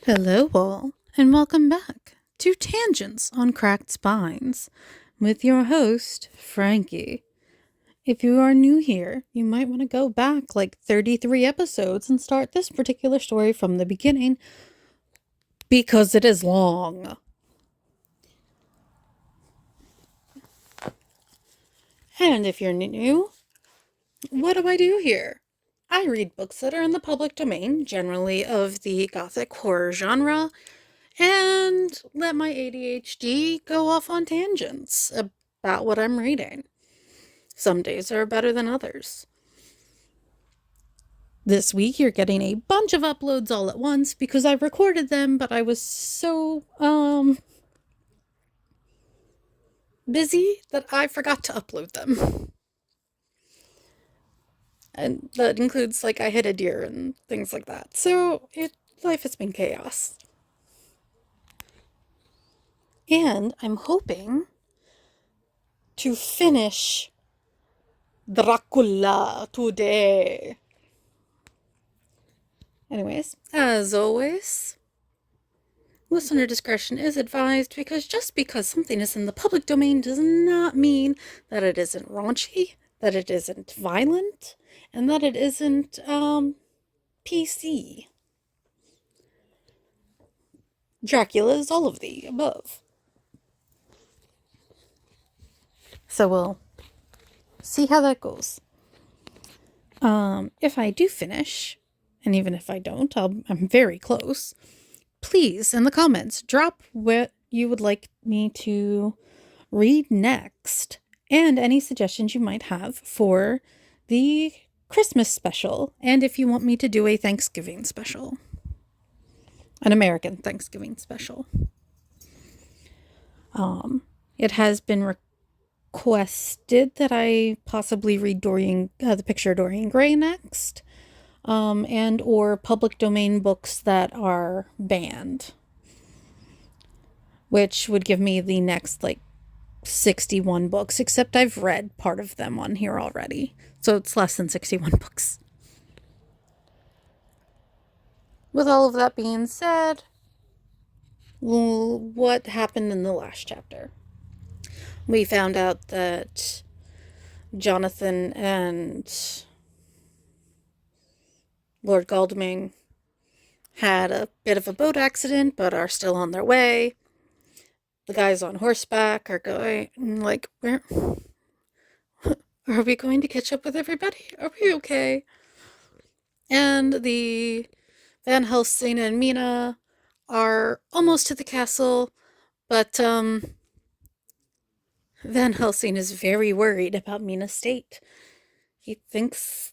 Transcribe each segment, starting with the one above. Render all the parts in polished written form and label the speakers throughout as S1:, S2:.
S1: Hello, all, and welcome back to Tangents on Cracked Spines with your host, Frankie. If you are new here, you might want to go back like 33 episodes and start this particular story from the beginning because it is long. And if you're new, what do I do here? I read books that are in the public domain, generally of the gothic horror genre, and let my ADHD go off on tangents about what I'm reading. Some days are better than others. This week you're getting a bunch of uploads all at once because I recorded them, but I was so busy that I forgot to upload them. And that includes like I hit a deer and things like that. So life has been chaos. And I'm hoping to finish Dracula today. Anyways, as always, listener discretion is advised because just because something is in the public domain does not mean that it isn't raunchy, that it isn't violent, and that it isn't, PC. Dracula is all of the above. So we'll see how that goes. If I do finish, and even if I don't, I'm very close. Please, in the comments, drop what you would like me to read next and any suggestions you might have for the Christmas special, and if you want me to do a Thanksgiving special, an American Thanksgiving special. It has been requested that I possibly read the picture of Dorian Gray next, and or public domain books that are banned, which would give me the next 61 books, except I've read part of them on here already, so it's less than 61 books. With all of that being said, what happened in the last chapter? We found out that Jonathan and Lord Godalming had a bit of a boat accident, but are still on their way. The guys on horseback are going, where are we going to catch up with everybody? Are we okay? And the Van Helsing and Mina are almost to the castle, but Van Helsing is very worried about Mina's state. He thinks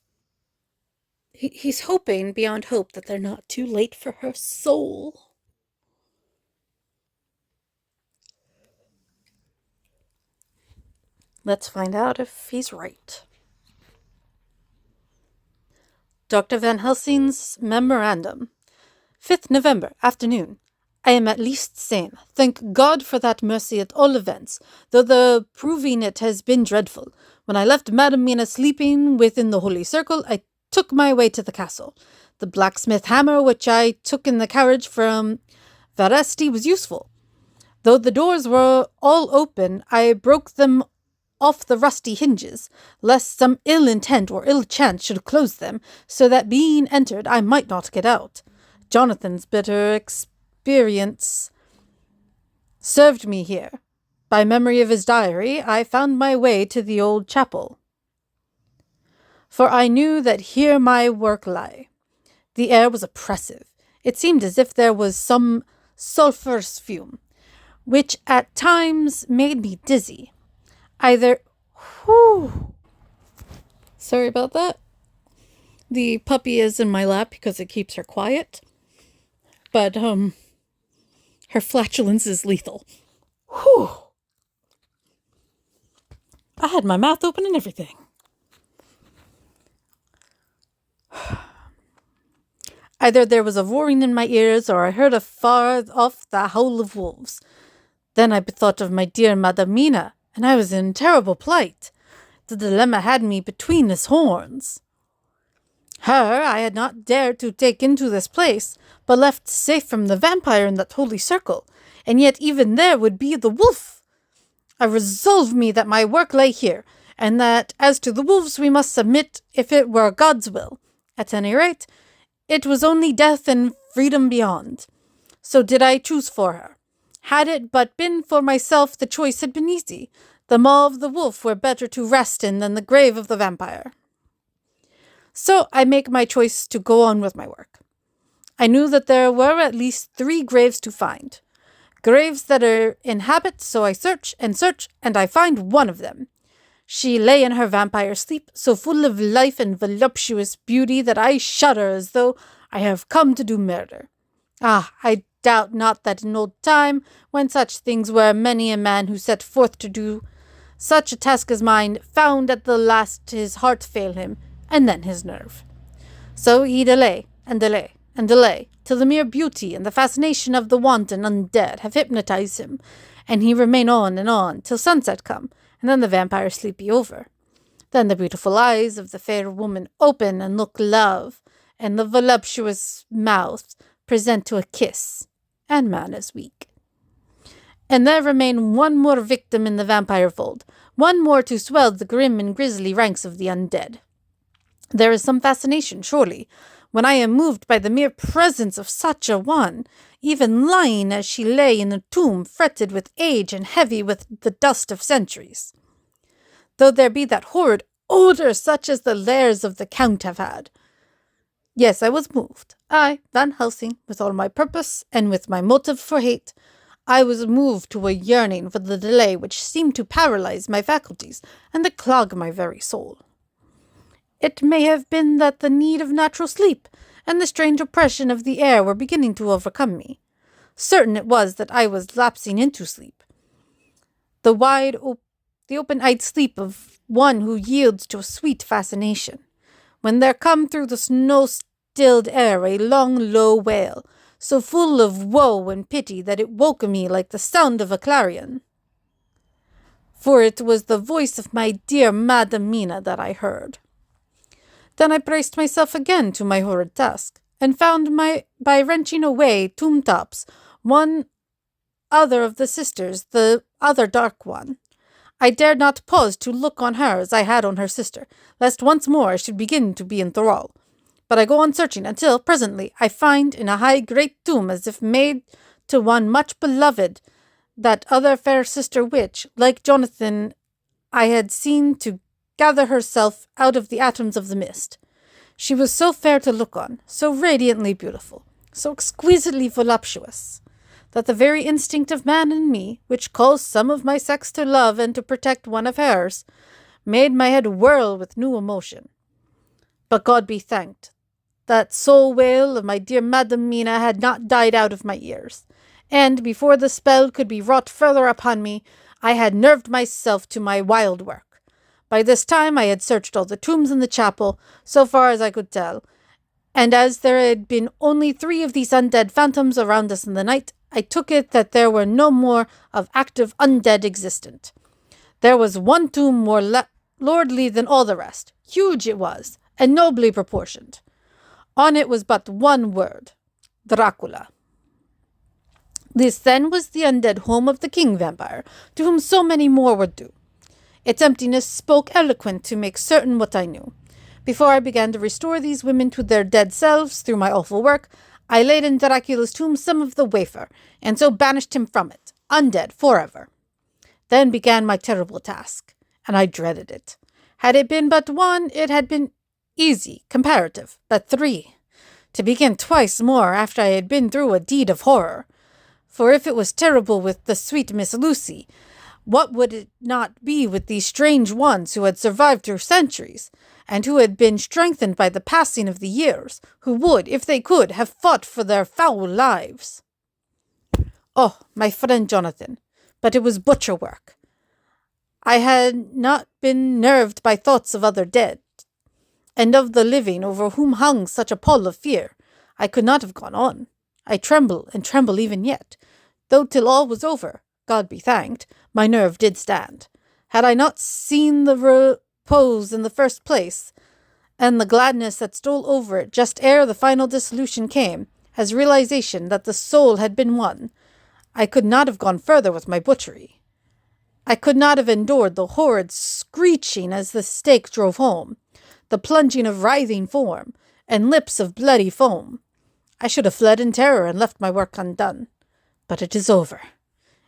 S1: he's hoping beyond hope that they're not too late for her soul. Let's find out if he's right. Dr. Van Helsing's Memorandum. 5th November, afternoon. I am at least sane. Thank God for that mercy at all events, though the proving it has been dreadful. When I left Madam Mina sleeping within the holy circle, I took my way to the castle. The blacksmith hammer which I took in the carriage from Varesti was useful. Though the doors were all open, I broke them off the rusty hinges, lest some ill intent or ill chance should close them, so that being entered I might not get out. Jonathan's bitter experience served me here. By memory of his diary, I found my way to the old chapel, for I knew that here my work lay. The air was oppressive. It seemed as if there was some sulphurous fume, which at times made me dizzy. Sorry about that. The puppy is in my lap because it keeps her quiet. But, her flatulence is lethal. Whew. I had my mouth open and everything. Either there was a roaring in my ears, or I heard afar off the howl of wolves. Then I bethought of my dear Madam Mina, and I was in terrible plight. The dilemma had me between his horns. Her I had not dared to take into this place, but left safe from the vampire in that holy circle, and yet even there would be the wolf. I resolved me that my work lay here, and that as to the wolves we must submit if it were God's will. At any rate, it was only death and freedom beyond. So did I choose for her. Had it but been for myself, the choice had been easy. The maw of the wolf were better to rest in than the grave of the vampire. So I make my choice to go on with my work. I knew that there were at least 3 graves to find. Graves that are in habit, so I search, and I find one of them. She lay in her vampire sleep, so full of life and voluptuous beauty that I shudder as though I have come to do murder. I doubt not that in old time, when such things were, many a man who set forth to do such a task as mine found at the last his heart fail him, and then his nerve. So he delay, till the mere beauty and the fascination of the wanton undead have hypnotized him, and he remain on, till sunset come, and then the vampire sleep be over. Then the beautiful eyes of the fair woman open and look love, and the voluptuous mouth present to a kiss, and man is weak. And there remain one more victim in the vampire fold, one more to swell the grim and grisly ranks of the undead. There is some fascination, surely, when I am moved by the mere presence of such a one, even lying as she lay in a tomb fretted with age and heavy with the dust of centuries. Though there be that horrid odour such as the lairs of the Count have had. Yes, I was moved. I, Van Helsing, with all my purpose and with my motive for hate, I was moved to a yearning for the delay which seemed to paralyze my faculties and to clog my very soul. It may have been that the need of natural sleep and the strange oppression of the air were beginning to overcome me. Certain it was that I was lapsing into sleep. The open-eyed sleep of one who yields to a sweet fascination, when there come through the snow-stilled air a long, low wail, so full of woe and pity that it woke me like the sound of a clarion. For it was the voice of my dear Madam Mina that I heard. Then I braced myself again to my horrid task, and found by wrenching away tomb-tops, one other of the sisters, the other dark one. I dared not pause to look on her as I had on her sister, lest once more I should begin to be in thrall. But I go on searching until, presently, I find in a high great tomb, as if made to one much beloved, that other fair sister which, like Jonathan, I had seen to gather herself out of the atoms of the mist. She was so fair to look on, so radiantly beautiful, so exquisitely voluptuous, that the very instinct of man in me, which calls some of my sex to love and to protect one of hers, made my head whirl with new emotion. But God be thanked, that soul wail of my dear Madam Mina had not died out of my ears, and before the spell could be wrought further upon me, I had nerved myself to my wild work. By this time I had searched all the tombs in the chapel, so far as I could tell, and as there had been only 3 of these undead phantoms around us in the night, I took it that there were no more of active undead existent. There was one tomb more lordly than all the rest. Huge it was, and nobly proportioned. On it was but one word, Dracula. This then was the undead home of the king vampire, to whom so many more were due. Its emptiness spoke eloquent to make certain what I knew. Before I began to restore these women to their dead selves through my awful work, I laid in Dracula's tomb some of the wafer, and so banished him from it, undead forever. Then began my terrible task, and I dreaded it. Had it been but one, it had been easy, comparative, but 3. To begin twice more after I had been through a deed of horror. For if it was terrible with the sweet Miss Lucy, what would it not be with these strange ones who had survived through centuries, and who had been strengthened by the passing of the years, who would, if they could, have fought for their foul lives? Oh, my friend Jonathan, but it was butcher work. I had not been nerved by thoughts of other dead, and of the living over whom hung such a pall of fear. I could not have gone on. I tremble and tremble even yet, though till all was over, God be thanked, my nerve did stand. Had I not seen the repose in the first place, and the gladness that stole over it just ere the final dissolution came, as realization that the soul had been won. I could not have gone further with my butchery. I could not have endured the horrid screeching as the stake drove home, the plunging of writhing form, and lips of bloody foam. I should have fled in terror and left my work undone. But it is over,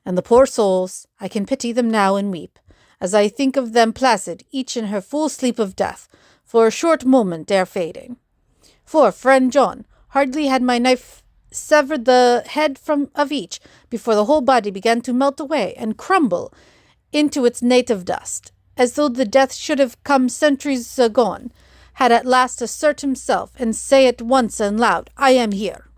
S1: and the poor souls, I can pity them now and weep, as I think of them placid, each in her full sleep of death, for a short moment ere fading. For, friend John, hardly had my knife severed the head of each, before the whole body began to melt away and crumble into its native dust, as though the death should have come centuries agone, had at last assert himself, and say at once and loud, I am here.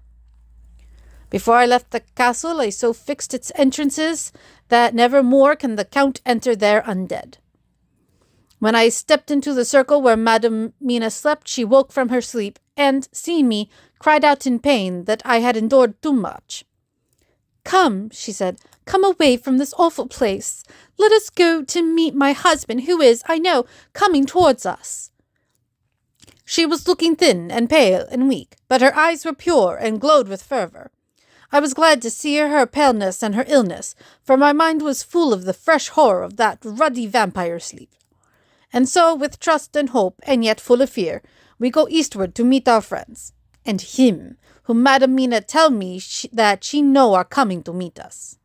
S1: Before I left the castle, I so fixed its entrances that never more can the Count enter there undead. When I stepped into the circle where Madam Mina slept, she woke from her sleep, and, seeing me, cried out in pain that I had endured too much. Come, she said, come away from this awful place. Let us go to meet my husband, who is, I know, coming towards us. She was looking thin and pale and weak, but her eyes were pure and glowed with fervor. I was glad to see her paleness and her illness, for my mind was full of the fresh horror of that ruddy vampire sleep. And so, with trust and hope, and yet full of fear, we go eastward to meet our friends, and him, whom Madam Mina tell me that she know are coming to meet us.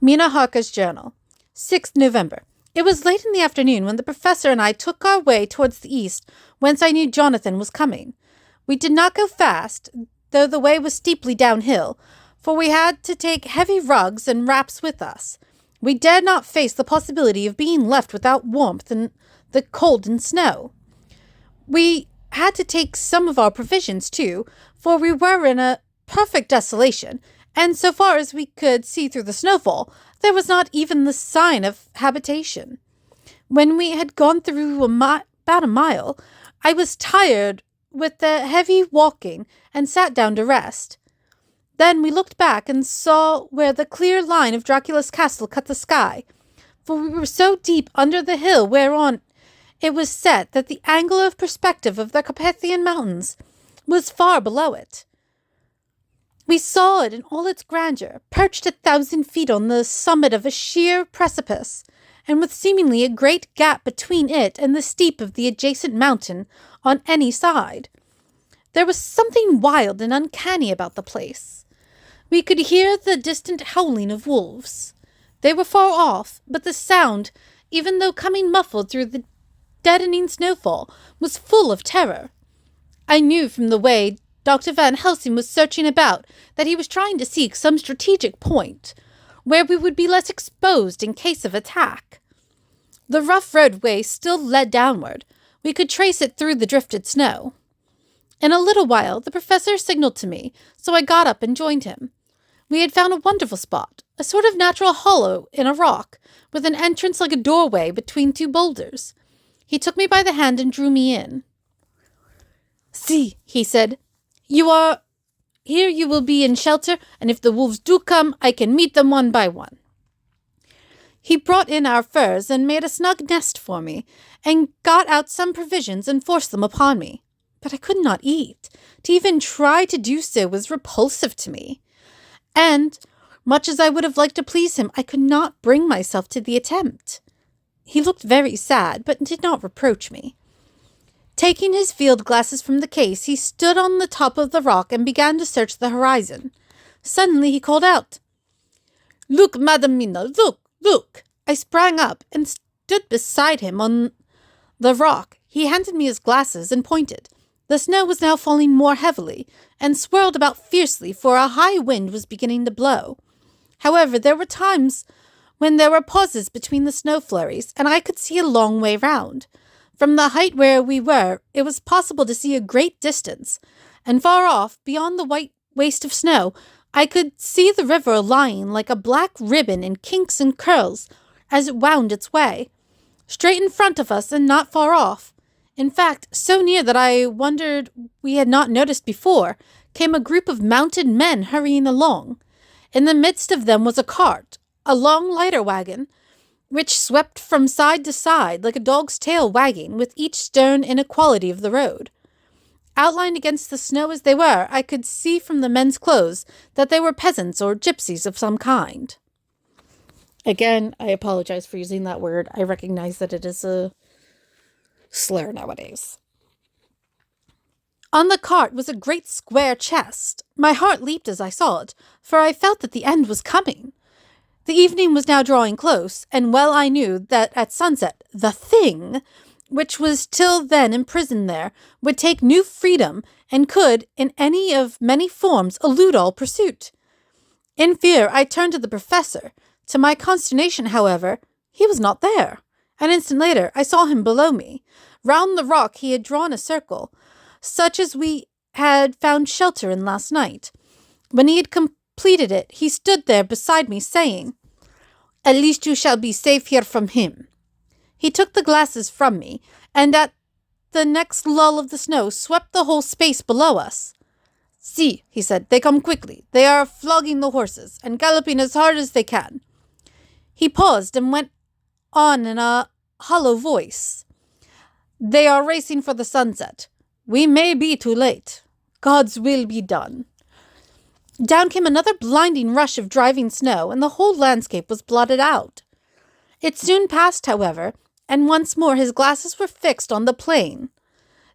S1: Mina Harker's Journal, 6th November. It was late in the afternoon when the professor and I took our way towards the east, whence I knew Jonathan was coming. We did not go fast, though the way was steeply downhill, for we had to take heavy rugs and wraps with us. We dared not face the possibility of being left without warmth in the cold and snow. We had to take some of our provisions, too, for we were in a perfect desolation, and so far as we could see through the snowfall, there was not even the sign of habitation. When we had gone through about a mile, I was tired with the heavy walking and sat down to rest. Then we looked back and saw where the clear line of Dracula's castle cut the sky, for we were so deep under the hill whereon it was set that the angle of perspective of the Carpathian Mountains was far below it. We saw it in all its grandeur, perched 1,000 feet on the summit of a sheer precipice, and with seemingly a great gap between it and the steep of the adjacent mountain on any side. There was something wild and uncanny about the place. We could hear the distant howling of wolves. They were far off, but the sound, even though coming muffled through the deadening snowfall, was full of terror. I knew from the way Dr. Van Helsing was searching about that he was trying to seek some strategic point where we would be less exposed in case of attack. The rough roadway still led downward. We could trace it through the drifted snow. In a little while, the professor signaled to me, so I got up and joined him. We had found a wonderful spot, a sort of natural hollow in a rock, with an entrance like a doorway between two boulders. He took me by the hand and drew me in. See, he said, here you will be in shelter, and if the wolves do come, I can meet them one by one. He brought in our furs and made a snug nest for me, and got out some provisions and forced them upon me. But I could not eat. To even try to do so was repulsive to me. And, much as I would have liked to please him, I could not bring myself to the attempt. He looked very sad, but did not reproach me. Taking his field glasses from the case, he stood on the top of the rock and began to search the horizon. Suddenly he called out, Look, Madam Mina, look, look! I sprang up and stood beside him on the rock. He handed me his glasses and pointed. The snow was now falling more heavily, and swirled about fiercely, for a high wind was beginning to blow. However, there were times when there were pauses between the snow flurries, and I could see a long way round. From the height where we were, it was possible to see a great distance, and far off, beyond the white waste of snow, I could see the river lying like a black ribbon in kinks and curls as it wound its way. Straight in front of us and not far off, in fact, so near that I wondered we had not noticed before, came a group of mounted men hurrying along. In the midst of them was a cart, a long lighter wagon, which swept from side to side like a dog's tail wagging, with each stern inequality of the road. Outlined against the snow as they were, I could see from the men's clothes that they were peasants or gypsies of some kind. Again, I apologize for using that word. I recognize that it is a slur nowadays. On the cart was a great square chest. My heart leaped as I saw it, for I felt that the end was coming. The evening was now drawing close, and well I knew that at sunset the thing, which was till then imprisoned there, would take new freedom and could, in any of many forms, elude all pursuit. In fear, I turned to the professor. To my consternation, however, he was not there. An instant later, I saw him below me. Round the rock he had drawn a circle, such as we had found shelter in last night. When he had completed it, he stood there beside me, saying, "At least you shall be safe here from him." He took the glasses from me, and at the next lull of the snow swept the whole space below us. "See," he said, "they come quickly. They are flogging the horses, and galloping as hard as they can." He paused and went on in a hollow voice. "They are racing for the sunset. We may be too late. God's will be done." Down came another blinding rush of driving snow, and the whole landscape was blotted out. It soon passed, however, and once more his glasses were fixed on the plain.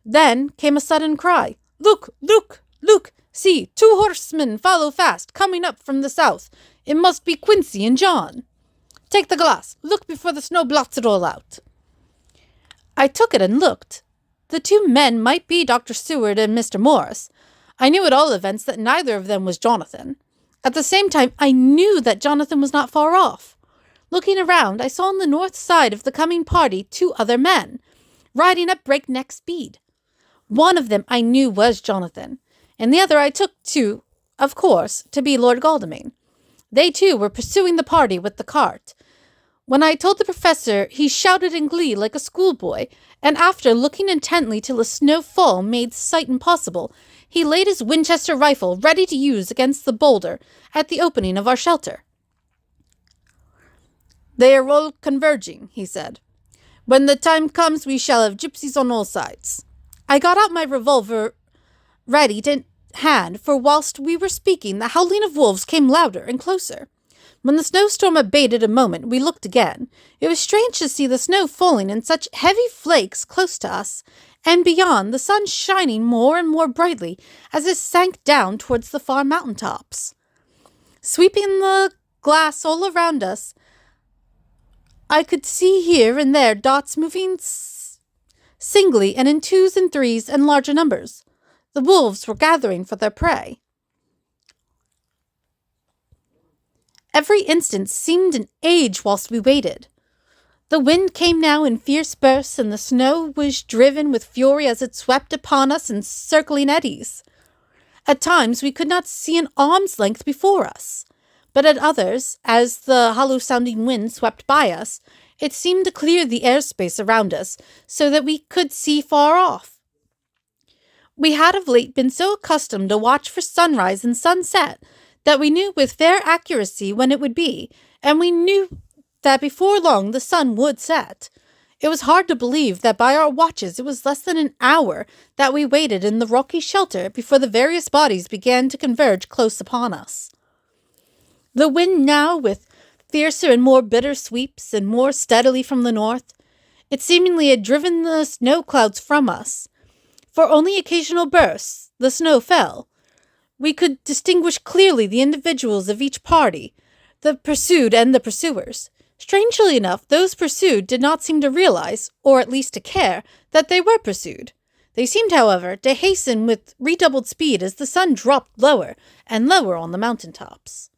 S1: Then came a sudden cry. "Look, look, look! See, 2 horsemen follow fast, coming up from the south. It must be Quincy and John. Take the glass. Look before the snow blots it all out." I took it and looked. The 2 men might be Dr. Seward and Mr. Morris. I knew at all events that neither of them was Jonathan. At the same time, I knew that Jonathan was not far off. Looking around, I saw on the north side of the coming party 2 other men, riding at breakneck speed. One of them I knew was Jonathan, and the other I took to, of course, to be Lord Godalming. They too were pursuing the party with the cart. When I told the professor, he shouted in glee like a schoolboy, and after looking intently till a snowfall made sight impossible, he laid his Winchester rifle ready to use against the boulder at the opening of our shelter. "They are all converging," he said. "When the time comes, we shall have gypsies on all sides." I got out my revolver ready to hand, for whilst we were speaking, the howling of wolves came louder and closer. When the snowstorm abated a moment, we looked again. It was strange to see the snow falling in such heavy flakes close to us, and beyond, the sun shining more and more brightly as it sank down towards the far mountain tops. Sweeping the glass all around us, I could see here and there dots moving singly and in 2s and 3s and larger numbers. The wolves were gathering for their prey. Every instant seemed an age whilst we waited. The wind came now in fierce bursts, and the snow was driven with fury as it swept upon us in circling eddies. At times we could not see an arm's length before us, but at others, as the hollow-sounding wind swept by us, it seemed to clear the airspace around us so that we could see far off. We had of late been so accustomed to watch for sunrise and sunset that we knew with fair accuracy when it would be, and we knew that before long the sun would set. It was hard to believe that by our watches it was less than an hour that we waited in the rocky shelter before the various bodies began to converge close upon us. The wind now, with fiercer and more bitter sweeps, and more steadily from the north, it seemingly had driven the snow clouds from us. For only occasional bursts, the snow fell. We could distinguish clearly the individuals of each party, the pursued and the pursuers. Strangely enough, those pursued did not seem to realize, or at least to care, that they were pursued. They seemed, however, to hasten with redoubled speed as the sun dropped lower and lower on the mountain tops.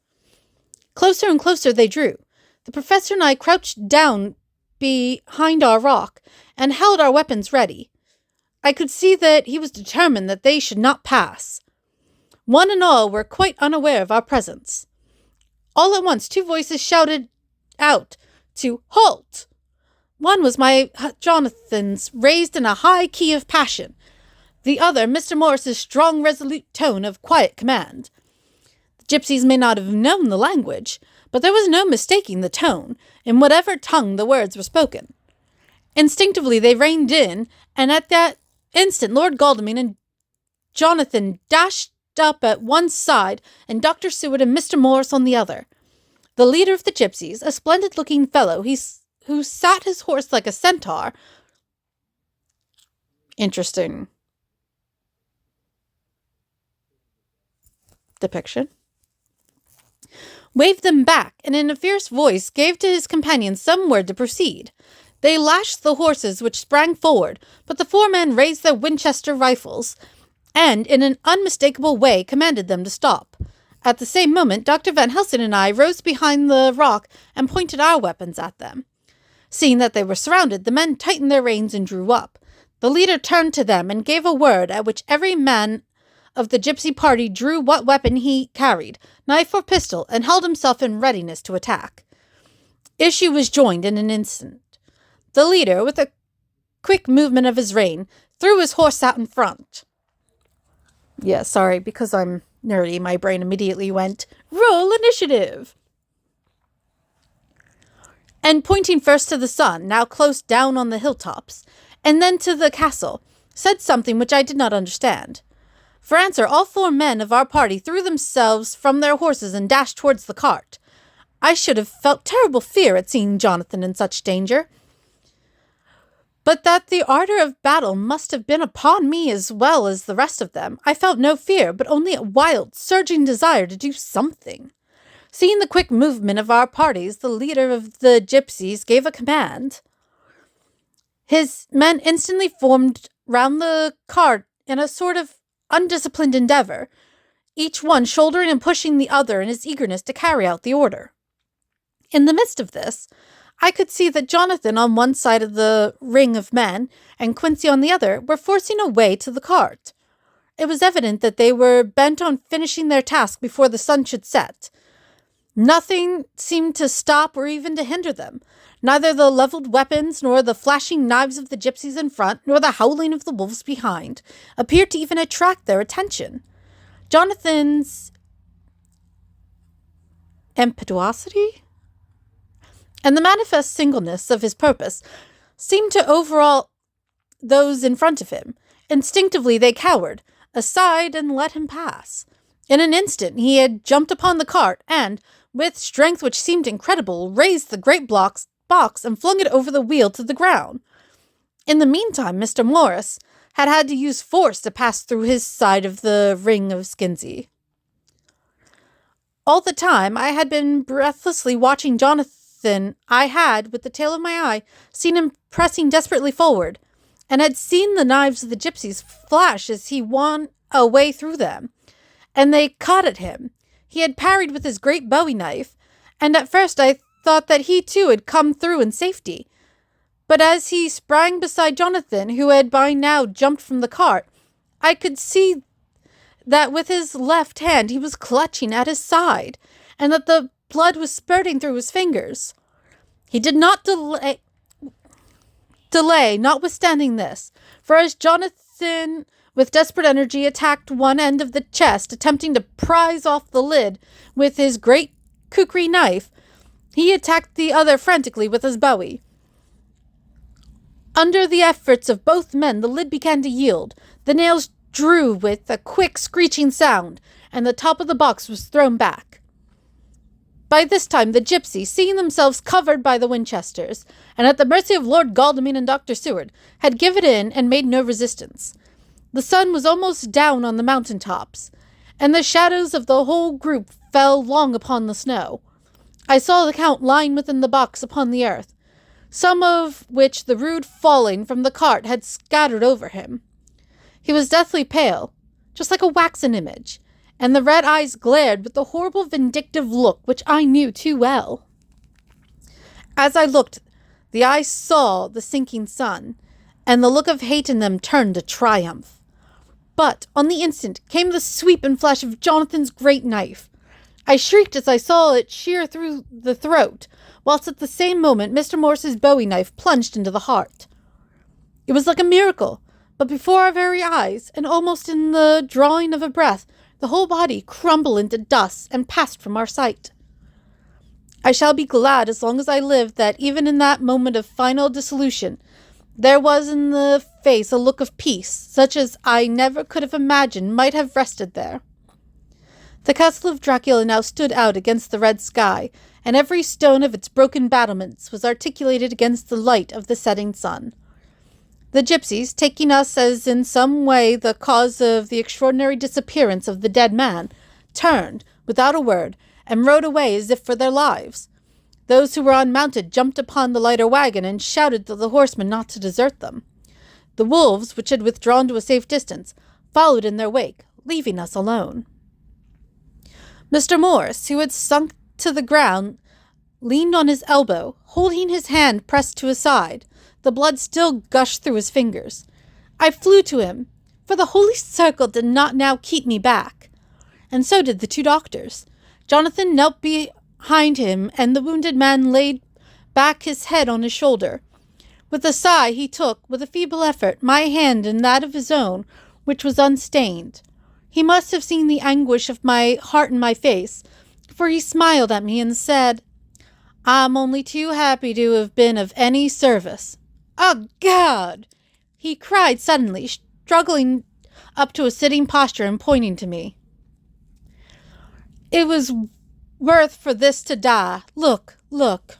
S1: Closer and closer they drew. The professor and I crouched down behind our rock and held our weapons ready. I could see that he was determined that they should not pass. One and all were quite unaware of our presence. All at once 2 voices shouted out to halt. One was my Jonathan's, raised in a high key of passion. The other, Mr. Morris's strong, resolute tone of quiet command. The gypsies may not have known the language, but there was no mistaking the tone, in whatever tongue the words were spoken. Instinctively they reined in, and at that instant Lord Godalming and Jonathan dashed up at one side and Dr. Seward and Mr. Morris on the other. The leader of the gypsies, a splendid-looking fellow who sat his horse like a centaur. Interesting depiction. Waved them back, and in a fierce voice gave to his companions some word to proceed. They lashed the horses, which sprang forward, but the four men raised their Winchester rifles, and in an unmistakable way commanded them to stop. At the same moment, Dr. Van Helsing and I rose behind the rock and pointed our weapons at them. Seeing that they were surrounded, the men tightened their reins and drew up. The leader turned to them and gave a word at which every man of the gypsy party drew what weapon he carried, knife or pistol, and held himself in readiness to attack. Issue was joined in an instant. The leader, with a quick movement of his rein, threw his horse out in front. Yeah, sorry, because I'm nerdy, my brain immediately went, roll initiative! And pointing first to the sun, now close down on the hilltops, and then to the castle, said something which I did not understand. For answer, all four men of our party threw themselves from their horses and dashed towards the cart. I should have felt terrible fear at seeing Jonathan in such danger. But that the ardor of battle must have been upon me as well as the rest of them, I felt no fear, but only a wild, surging desire to do something. Seeing the quick movement of our parties, the leader of the gypsies gave a command. His men instantly formed round the cart in a sort of undisciplined endeavor, each one shouldering and pushing the other in his eagerness to carry out the order. In the midst of this, I could see that Jonathan on one side of the ring of men and Quincy on the other were forcing a way to the cart. It was evident that they were bent on finishing their task before the sun should set. Nothing seemed to stop or even to hinder them. Neither the leveled weapons, nor the flashing knives of the gypsies in front, nor the howling of the wolves behind, appeared to even attract their attention. Jonathan's impetuosity and the manifest singleness of his purpose seemed to overawe those in front of him. Instinctively they cowered aside and let him pass. In an instant he had jumped upon the cart and, with strength which seemed incredible, raised the great box and flung it over the wheel to the ground. In the meantime, Mr. Morris had to use force to pass through his side of the ring of Skinsey. All the time I had been breathlessly watching Jonathan. I had, with the tail of my eye, seen him pressing desperately forward, and had seen the knives of the gypsies flash as he won a way through them, and they caught at him. He had parried with his great bowie knife, and at first I thought that he too had come through in safety. But as he sprang beside Jonathan, who had by now jumped from the cart, I could see that with his left hand he was clutching at his side, and that the blood was spurting through his fingers. He did not delay, notwithstanding this, for as Jonathan with desperate energy attacked one end of the chest, attempting to prise off the lid with his great kukri knife, he attacked the other frantically with his bowie. Under the efforts of both men, the lid began to yield. The nails drew with a quick screeching sound, and the top of the box was thrown back. By this time, the gypsies, seeing themselves covered by the Winchesters, and at the mercy of Lord Godalming and Dr. Seward, had given in and made no resistance. The sun was almost down on the mountain tops, and the shadows of the whole group fell long upon the snow. I saw the Count lying within the box upon the earth, some of which the rude falling from the cart had scattered over him. He was deathly pale, just like a waxen image, and the red eyes glared with the horrible vindictive look which I knew too well. As I looked, the eyes saw the sinking sun, and the look of hate in them turned to triumph. But on the instant came the sweep and flash of Jonathan's great knife. I shrieked as I saw it shear through the throat, whilst at the same moment Mr. Morris's bowie knife plunged into the heart. It was like a miracle, but before our very eyes, and almost in the drawing of a breath, the whole body crumbled into dust and passed from our sight. I shall be glad as long as I live that even in that moment of final dissolution, There was in the face a look of peace, such as I never could have imagined might have rested there. The castle of Dracula now stood out against the red sky, and every stone of its broken battlements was articulated against the light of the setting sun. The gypsies, taking us as in some way the cause of the extraordinary disappearance of the dead man, turned, without a word, and rode away as if for their lives. Those who were unmounted jumped upon the lighter wagon and shouted to the horsemen not to desert them. The wolves, which had withdrawn to a safe distance, followed in their wake, leaving us alone. Mr. Morris, who had sunk to the ground, leaned on his elbow, holding his hand pressed to his side. The blood still gushed through his fingers. I flew to him, for the Holy Circle did not now keep me back. And so did the two doctors. Jonathan knelt behind him, and the wounded man laid back his head on his shoulder. With a sigh he took, with a feeble effort, my hand in that of his own, which was unstained. He must have seen the anguish of my heart in my face, for he smiled at me and said, "I'm only too happy to have been of any service." "Oh, God!" he cried suddenly, struggling up to a sitting posture and pointing to me. "It was worth for this to die. Look, look."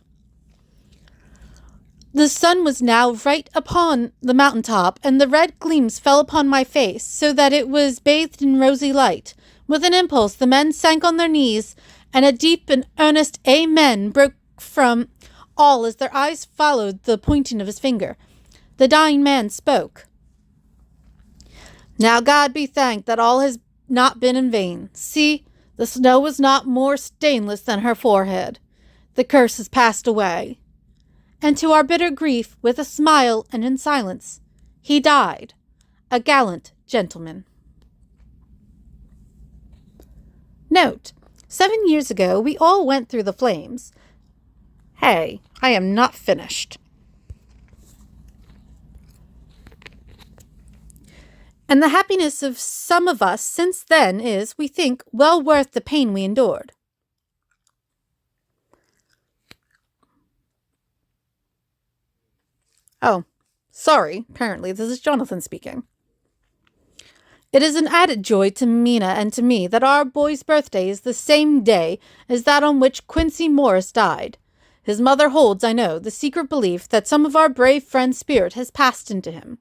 S1: The sun was now right upon the mountain top, and the red gleams fell upon my face, so that it was bathed in rosy light. With an impulse, the men sank on their knees, and a deep and earnest amen broke from all as their eyes followed the pointing of his finger. The dying man spoke. "Now God be thanked that all has not been in vain. See, the snow was not more stainless than her forehead. The curse has passed away." And to our bitter grief, with a smile and in silence, he died, a gallant gentleman. Note: 7 years ago, we all went through the flames. Hey, I am not finished. And the happiness of some of us since then is, we think, well worth the pain we endured. Oh, sorry, apparently this is Jonathan speaking. It is an added joy to Mina and to me that our boy's birthday is the same day as that on which Quincy Morris died. His mother holds, I know, the secret belief that some of our brave friend's spirit has passed into him.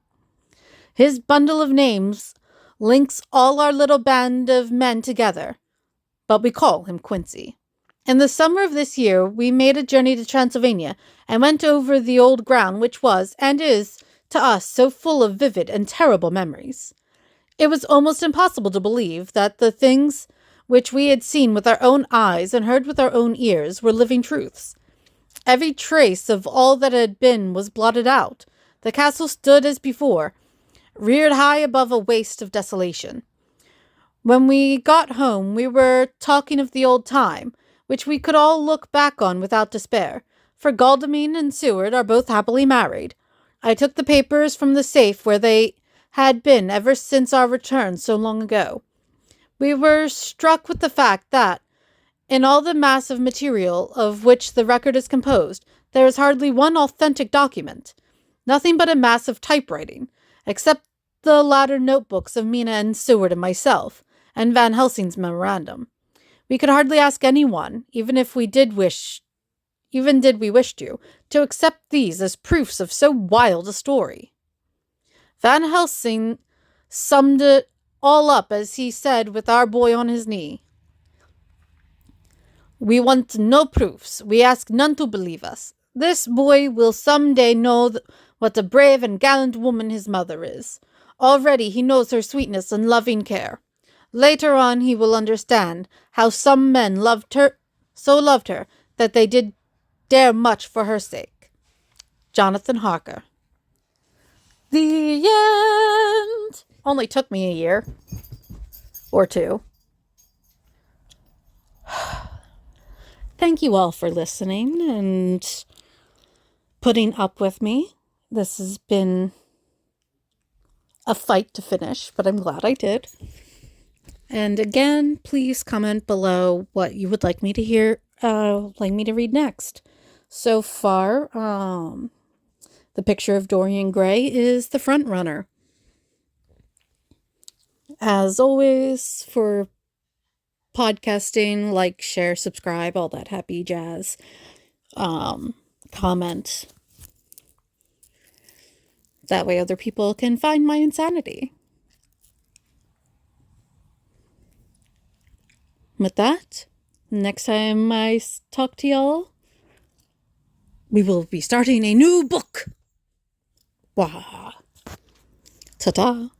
S1: His bundle of names links all our little band of men together, but we call him Quincy. In the summer of this year, we made a journey to Transylvania and went over the old ground which was, and is, to us so full of vivid and terrible memories. It was almost impossible to believe that the things which we had seen with our own eyes and heard with our own ears were living truths. Every trace of all that had been was blotted out. The castle stood as before, reared high above a waste of desolation. When we got home, we were talking of the old time, which we could all look back on without despair, for Godalming and Seward are both happily married. I took the papers from the safe where they had been ever since our return so long ago. We were struck with the fact that, in all the mass of material of which the record is composed, there is hardly one authentic document, nothing but a mass of typewriting, except the latter notebooks of Mina and Seward and myself, and Van Helsing's memorandum. We could hardly ask anyone, even did we wish to accept these as proofs of so wild a story. Van Helsing summed it all up as he said with our boy on his knee. "We want no proofs. We ask none to believe us. This boy will some day know what a brave and gallant woman his mother is. Already he knows her sweetness and loving care. Later on he will understand how some men loved her that they did dare much for her sake." Jonathan Harker. The end. Only took me a year or two. Thank you all for listening and putting up with me. This has been a fight to finish, but I'm glad I did. And again, please comment below what you would like me to read next. So far, The picture of Dorian Gray is the front runner. As always, for podcasting, like, share, subscribe, all that happy jazz. Comment. That way other people can find my insanity. With that, next time I talk to y'all, we will be starting a new book. Wah. Ta-ta.